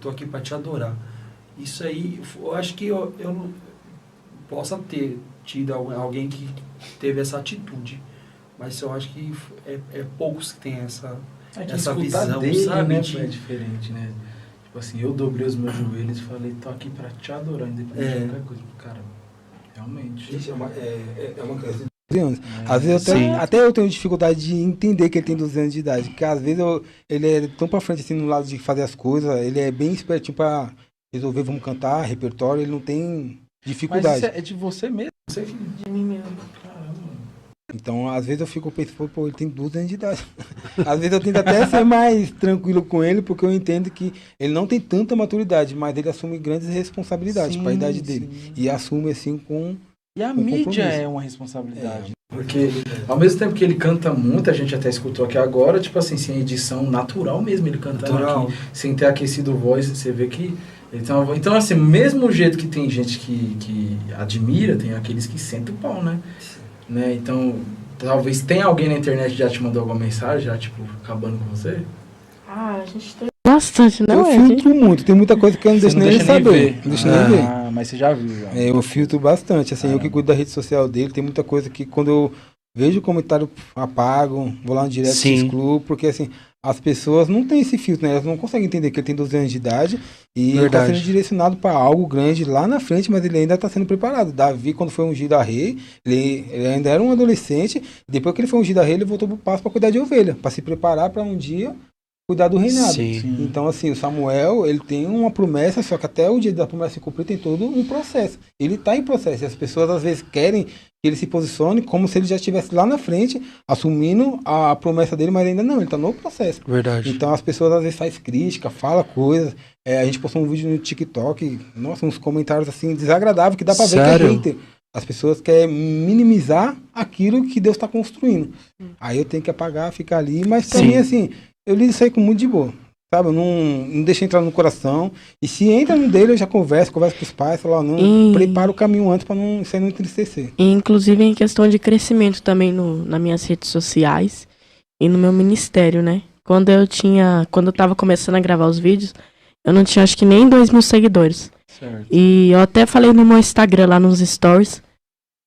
tô aqui para te adorar. Isso aí, eu acho que eu não possa ter tido alguém que teve essa atitude, mas eu acho que é poucos que têm essa visão, dele, sabe? Né, é diferente, né? Tipo assim, eu dobrei os meus joelhos e falei, tô aqui pra te adorar, independente de qualquer coisa. Cara, realmente. Gente, é uma coisa de anos. Às vezes até eu tenho dificuldade de entender que ele tem 12 anos de idade, porque às vezes ele é tão pra frente assim no lado de fazer as coisas, ele é bem espertinho pra resolver, vamos cantar, repertório, ele não tem dificuldade. Mas isso é de você mesmo? De mim mesmo. Caramba. Então, às vezes eu fico pensando, pô, ele tem 12 anos de idade. Às vezes eu tento até ser mais tranquilo com ele, porque eu entendo que ele não tem tanta maturidade, mas ele assume grandes responsabilidades para a idade dele. E assume assim com. E a com mídia compromisso. é uma responsabilidade. Porque ao mesmo tempo que ele canta muito, a gente até escutou aqui agora, tipo assim, sem edição natural mesmo, ele cantando aqui, sem ter aquecido voz, você vê que ele tem uma voz. Então, assim, mesmo jeito que tem gente que admira, tem aqueles que sentem o pau, né? Então, talvez tenha alguém na internet que já te mandou alguma mensagem, já, tipo, acabando com você? Ah, a gente tem bastante, não eu é? filtro muito, tem muita coisa que eu não deixo nem ele saber. Não deixo nem ver. Ah, mas você já viu, já. Eu filtro bastante, assim, eu que cuido da rede social dele, tem muita coisa que quando eu vejo o comentário apago, vou lá no direct e excluo, porque assim, as pessoas não têm esse filtro, né? Elas não conseguem entender que ele tem 12 anos de idade e ele está sendo direcionado para algo grande lá na frente, mas ele ainda está sendo preparado. Davi, quando foi ungido a rei, ele ainda era um adolescente, depois que ele foi ungido a rei, ele voltou para o passo para cuidar de ovelha, para se preparar para um dia cuidar do reinado. Sim. Então, assim, o Samuel, ele tem uma promessa, só que até o dia da promessa se cumprir tem todo um processo. Ele está em processo. E as pessoas, às vezes, querem que ele se posicione como se ele já estivesse lá na frente, assumindo a promessa dele, mas ainda não, ele está no processo. Verdade. Então, as pessoas, às vezes, fazem crítica, falam coisas. A gente postou um vídeo no TikTok, nossa, uns comentários, assim, desagradáveis, que dá para ver que é hater. As pessoas querem minimizar aquilo que Deus está construindo. Aí eu tenho que apagar, ficar ali, mas também, assim... Eu lido isso aí com muito de boa, sabe? Eu não deixo entrar no coração. E se entra no dele, eu já converso com os pais, falo, não, prepara o caminho antes para não entristecer. Inclusive em questão de crescimento também nas minhas redes sociais e no meu ministério, né? Quando eu tava começando a gravar os vídeos, eu não tinha acho que nem 2.000 seguidores. Certo. E eu até falei no meu Instagram, lá nos stories.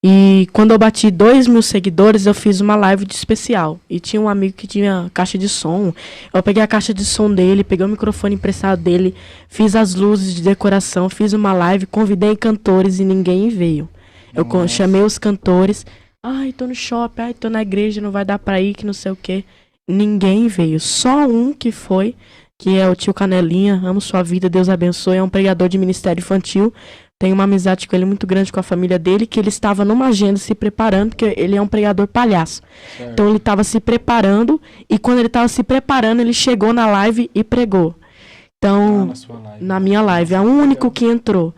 E quando eu bati 2.000 seguidores, eu fiz uma live de especial. E tinha um amigo que tinha caixa de som. Eu peguei a caixa de som dele, peguei o microfone emprestado dele, fiz as luzes de decoração, fiz uma live, convidei cantores e ninguém veio. Eu chamei os cantores. Ai, tô no shopping, ai, tô na igreja, não vai dar pra ir, que não sei o quê. Ninguém veio. Só um que foi, que é o tio Canelinha. Amo sua vida, Deus abençoe. É um pregador de ministério infantil. Tenho uma amizade com ele muito grande, com a família dele, que ele estava numa agenda se preparando, porque ele é um pregador palhaço. Certo. Então ele estava se preparando, e quando ele estava se preparando, ele chegou na live e pregou. Então, na minha live, é o único que entrou.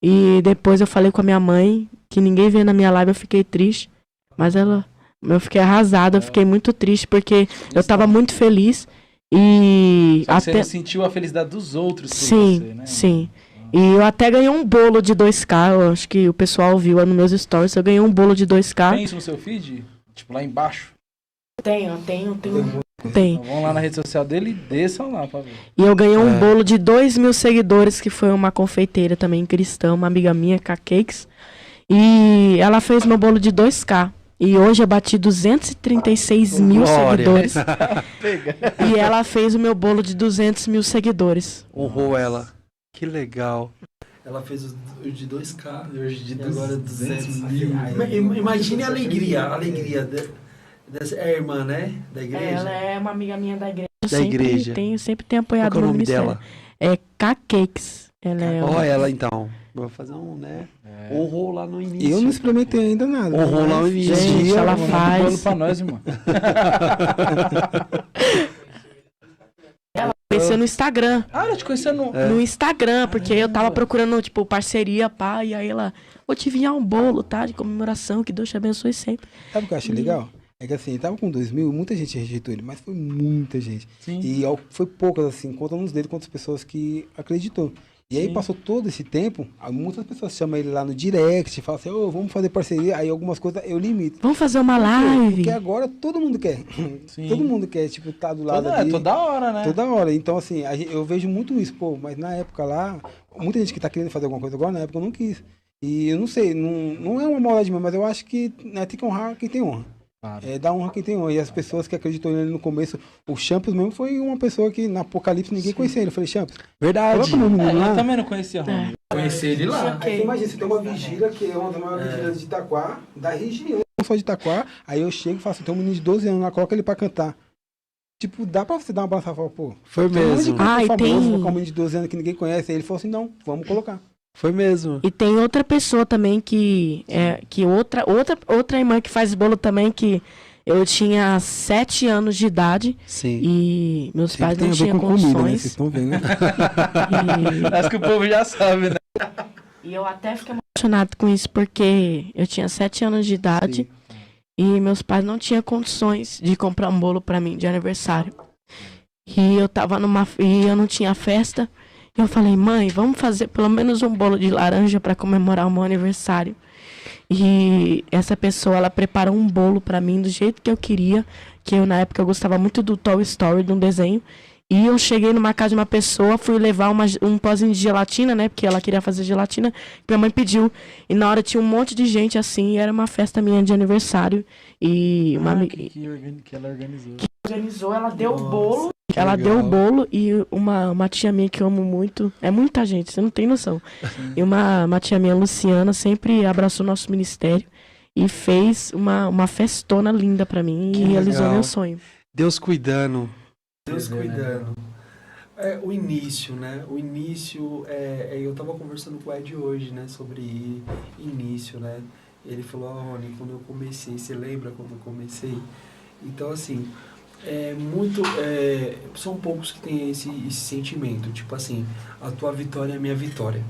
E depois eu falei com a minha mãe, que ninguém veio na minha live, eu fiquei triste. Mas eu fiquei arrasada, eu fiquei muito triste, porque eu estava muito feliz. E você não sentiu a felicidade dos outros por você, né? Sim. E eu até ganhei um bolo de 2K, eu acho que o pessoal viu nos meus stories, eu ganhei um bolo de 2K. Tem isso no seu feed? Tipo, lá embaixo? Tenho. Então, vão lá na rede social dele e desçam lá pra ver. E eu ganhei um bolo de 2.000 seguidores, que foi uma confeiteira também cristã, uma amiga minha, Cakes. E ela fez meu bolo de 2K. E hoje eu bati 236.000 seguidores. E ela fez o meu bolo de 200.000 seguidores. Honrou ela. Que legal. Ela fez o de 2K, hoje de agora 200.000. Imagine a alegria dessa irmã, né? Da igreja. Ela é uma amiga minha da igreja. Sempre tem Qual apoiado que é o nome dela? É Cakes. Ela é ela então. Vou fazer honrou lá no início. Eu não experimentei ainda nada. Honrou lá no início. Gente, ela faz. Bolo pra nós, irmão. Ela conheceu no Instagram. Ela te conheceu no Instagram, porque eu tava procurando, tipo, parceria, pá, e aí ela, vou te enviar um bolo, tá, de comemoração, que Deus te abençoe sempre. Sabe o que eu achei legal? É que assim, ele tava com 2.000, muita gente rejeitou ele, mas foi muita gente. Sim. E foi poucas, assim, contando uns deles, quantas pessoas que acreditou. E aí Sim. passou todo esse tempo, muitas pessoas chamam ele lá no direct, falam assim, ô, vamos fazer parceria, aí algumas coisas eu limito. Vamos fazer uma Por quê? live. Porque agora todo mundo quer. Sim. Todo mundo quer, tipo, tá do lado ali. Toda hora, né? Toda hora. Então, assim, eu vejo muito isso, pô, mas na época lá, muita gente que tá querendo fazer alguma coisa agora, na época eu não quis. E eu não sei, não é uma maldade mesmo, mas eu acho que né, tem que honrar quem tem honra. Claro. Dá honra quem tem honra. E as pessoas que acreditam nele no começo, o Champs mesmo foi uma pessoa que na Apocalipse ninguém conhecia ele. Eu falei, Champs, Verdade. coloca o meu menino lá. Eu também não conhecia Rony. Conheci ele lá. Aí você imagina, você tem uma vigília, que é uma das maiores vigílias de Itaquá, da região, não só de Itaquá, aí eu chego e falo assim, tem um menino de 12 anos lá, coloca ele pra cantar. Tipo, dá pra você dar uma balançada e falar, pô, Foi tem um monte de mesmo. cantor Ah, e famoso, tem- colocar um menino de 12 anos que ninguém conhece, aí ele falou assim, não, vamos colocar. Foi mesmo. E tem outra pessoa também que outra irmã que faz bolo também, que eu tinha 7 anos de idade Sim. e meus Sempre pais tem não a ver tinham com comida, né? condições. Vocês estão vendo, né? Acho que o povo já sabe, né? E eu até fiquei emocionado com isso, porque eu tinha 7 anos de idade e meus pais não tinham condições de comprar um bolo pra mim de aniversário. E eu tava e eu não tinha festa. E eu falei, mãe, vamos fazer pelo menos um bolo de laranja pra comemorar o meu aniversário. E essa pessoa, ela preparou um bolo pra mim do jeito que eu queria, que eu na época eu gostava muito do Toy Story, de um desenho. E eu cheguei numa casa de uma pessoa, fui levar um pozinho de gelatina, né? Porque ela queria fazer gelatina, que minha mãe pediu. E na hora tinha um monte de gente assim, e era uma festa minha de aniversário. E uma amiga Que ela organizou. organizou, ela deu o Nossa, bolo. que Ela legal. deu o bolo e uma tia minha que eu amo muito. É muita gente, você não tem noção. E uma tia minha, Luciana, sempre abraçou nosso ministério e fez uma festona linda pra mim Que e realizou legal. meu sonho. Deus cuidando. Deus Quer dizer, cuidando. O início, né? O início, eu tava conversando com o Ed hoje, né? Sobre início, né? Ele falou, Rony, quando eu comecei, você lembra quando eu comecei? Então, assim, são poucos que têm esse sentimento, tipo assim, a tua vitória é a minha vitória.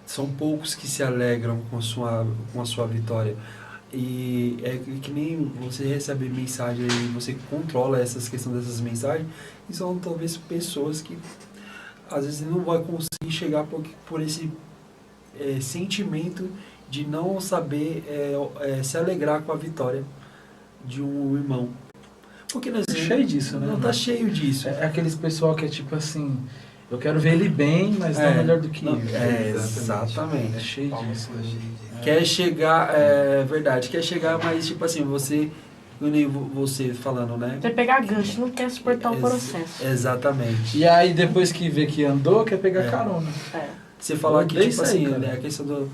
São poucos que se alegram com a sua vitória. E é que nem você recebe mensagem aí, você controla essas questões dessas mensagens, e são talvez pessoas que às vezes não vai conseguir chegar por esse sentimento de não saber se alegrar com a vitória de um irmão. Porque nós Cheio disso, né? não tá cheio disso. É aqueles pessoal que é tipo assim, eu quero ver ele bem, mas não melhor do que eu. Exatamente. É cheio disso. Quer chegar, verdade, quer chegar, mas tipo assim, você falando, né? Você pegar gancho, não quer suportar o processo. Exatamente. E aí depois que vê que andou, quer pegar carona. Você falar que, Odeio tipo isso aí, assim, cara. né, a questão do...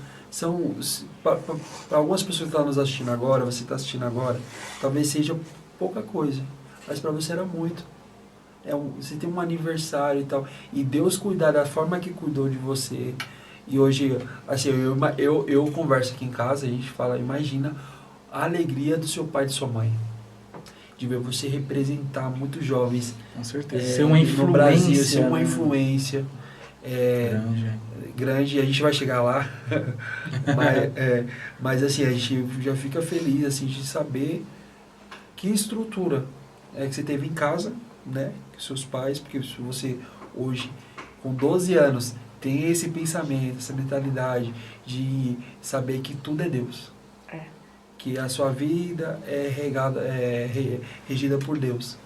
Para algumas pessoas que estão nos assistindo agora, você está assistindo agora, talvez seja pouca coisa, mas para você era muito. Você tem um aniversário e tal, e Deus cuidar da forma que cuidou de você. E hoje, assim, eu converso aqui em casa, a gente fala, imagina a alegria do seu pai e de sua mãe. De ver você representar muitos jovens. Com certeza. Ser uma influência. No Brasil, ser uma né? influência. Grande, a gente vai chegar lá. mas assim, a gente já fica feliz assim, de saber que estrutura que você teve em casa, né? Com seus pais, porque se você hoje, com 12 anos, tem esse pensamento, essa mentalidade de saber que tudo é Deus. Que a sua vida é regida por Deus.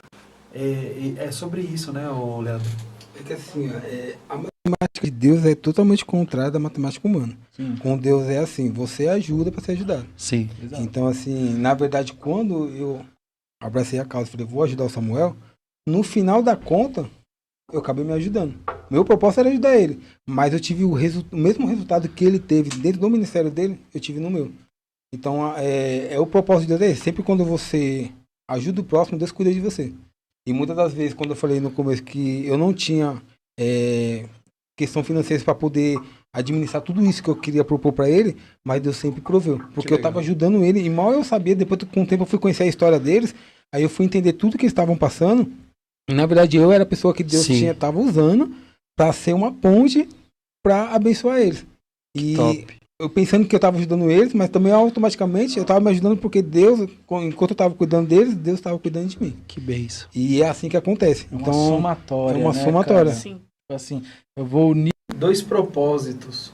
É sobre isso, né, Leandro? É que assim, a matemática de Deus é totalmente contrária da matemática humana. Sim. Com Deus é assim, você ajuda para ser ajudado. Sim. Exato. Então, assim, na verdade, quando eu abracei a causa e falei, vou ajudar o Samuel, no final da conta, eu acabei me ajudando. Meu propósito era ajudar ele, mas eu tive o mesmo resultado que ele teve dentro do ministério dele, eu tive no meu. Então, o propósito de Deus é esse. Sempre quando você ajuda o próximo, Deus cuida de você. E muitas das vezes, quando eu falei no começo que eu não tinha questão financeira para poder administrar tudo isso que eu queria propor para ele, mas Deus sempre proveu. Porque eu estava ajudando ele, e mal eu sabia, depois com o tempo eu fui conhecer a história deles, aí eu fui entender tudo que eles estavam passando. E, na verdade, eu era a pessoa que Deus estava usando para ser uma ponte para abençoar eles. E eu pensando que eu estava ajudando eles, mas também automaticamente eu estava me ajudando porque Deus, enquanto eu estava cuidando deles, Deus estava cuidando de mim. Que bênção. E é assim que acontece. É uma então, somatória. É uma né, somatória. cara? Sim. Assim, eu vou unir dois propósitos,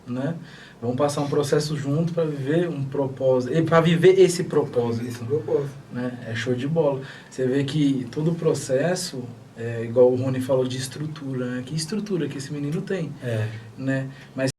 né? Vamos passar um processo junto para viver um propósito, para viver esse propósito. Né? É show de bola. Você vê que todo o processo, igual o Rony falou de estrutura, né? Que estrutura que esse menino tem, né? Mas